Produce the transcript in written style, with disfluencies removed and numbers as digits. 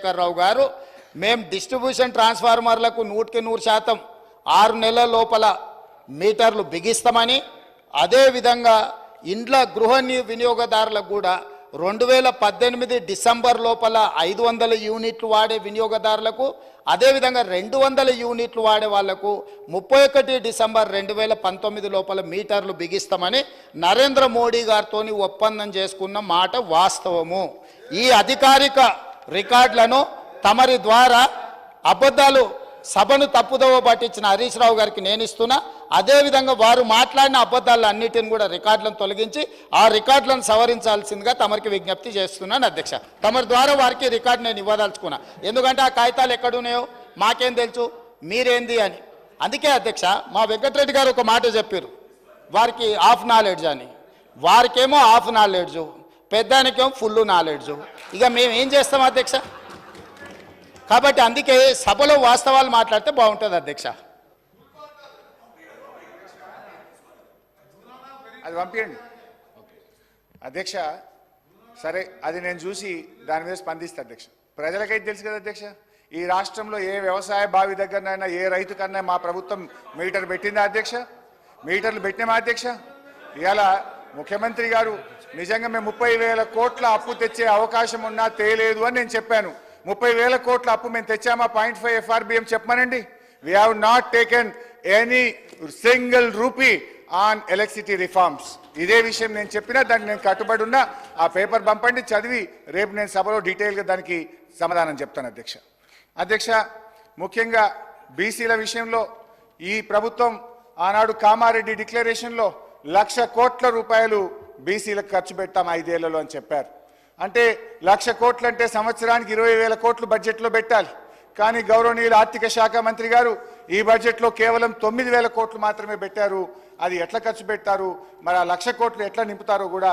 రావు గారు మేము డిస్ట్రిబ్యూషన్ ట్రాన్స్ఫార్మర్లకు 100% 6 నెలల లోపల మీటర్లు బిగిస్తామని, అదేవిధంగా ఇండ్ల గృహ వినియోగదారులకు కూడా 2018 డిసెంబర్ లోపల 500 యూనిట్లు వాడే వినియోగదారులకు, అదేవిధంగా 200 యూనిట్లు వాడే వాళ్లకు 31 డిసెంబర్ 2019 లోపల మీటర్లు బిగిస్తామని నరేంద్ర మోడీ గారితో ఒప్పందం చేసుకున్న మాట వాస్తవము. ఈ అధికారిక రికార్డులను తమరి ద్వారా అబద్ధాలు సభను తప్పుదోవ పట్టించిన హరీష్ రావు గారికి నేను ఇస్తున్నా. అదేవిధంగా వారు మాట్లాడిన అబద్ధాలన్నిటిని కూడా రికార్డులను తొలగించి ఆ రికార్డులను సవరించాల్సిందిగా తమరికి విజ్ఞప్తి చేస్తున్నాను అధ్యక్ష. తమరి ద్వారా వారికి రికార్డు నేను ఇవ్వదలుచుకున్నా. ఎందుకంటే ఆ కాగితాలు ఎక్కడున్నాయో మాకేం తెలుసు, మీరేంది అని. అందుకే అధ్యక్ష, మా వెంకటరెడ్డి గారు ఒక మాట చెప్పారు, వారికి హాఫ్ నాలెడ్జ్ అని. వారికేమో హాఫ్ నాలెడ్జు, పెద్దానికేమో ఫుల్ నాలెడ్జు. ఇక మేము ఏం చేస్తాం అధ్యక్ష? కాబట్టి అందుకే సభలో వాస్తవాలు మాట్లాడితే బాగుంటుంది అధ్యక్ష. అది పంపించండి అధ్యక్ష. సరే, అది నేను చూసి దాని మీద స్పందిస్తా అధ్యక్ష. ప్రజలకైతే తెలుసు కదా అధ్యక్ష, ఈ రాష్ట్రంలో ఏ వ్యవసాయ బావి దగ్గరనైనా ఏ రైతు కన్నా మా ప్రభుత్వం మీటర్ పెట్టిందా అధ్యక్ష? మీటర్లు పెట్టినామా అధ్యక్ష? ఇవాళ ముఖ్యమంత్రి గారు నిజంగా మేము 30,000 కోట్ల అప్పు తెచ్చే అవకాశం ఉన్నా తేలేదు అని నేను చెప్పాను. 30,000 కోట్ల అప్పు మేము తెచ్చామా 0.5 FRBM చెప్పమనండి. We have not taken any single rupee on electricity reforms. ఇదే విషయం నేను చెప్పినా, దానికి నేను కట్టుబడి ఉన్నా. ఆ పేపర్ పంపండి, చదివి రేపు నేను సభలో డీటెయిల్గా దానికి సమాధానం చెప్తాను అధ్యక్ష. అధ్యక్ష, ముఖ్యంగా బీసీల విషయంలో ఈ ప్రభుత్వం ఆనాడు కామారెడ్డి డిక్లరేషన్లో 1,00,000 కోట్ల రూపాయలు బీసీలకు ఖర్చు పెట్టాం 5 ఏళ్లలో అని చెప్పారు. అంటే 1,00,000 కోట్లు అంటే సంవత్సరానికి 20,000 కోట్లు బడ్జెట్లో పెట్టాలి. కానీ గౌరవనీయులు ఆర్థిక శాఖ మంత్రి గారు ఈ బడ్జెట్లో కేవలం 9,000 కోట్లు మాత్రమే పెట్టారు. అది ఎట్లా ఖర్చు పెట్టారు, మరి ఆ 1,00,000 కోట్లు ఎట్లా నింపుతారో కూడా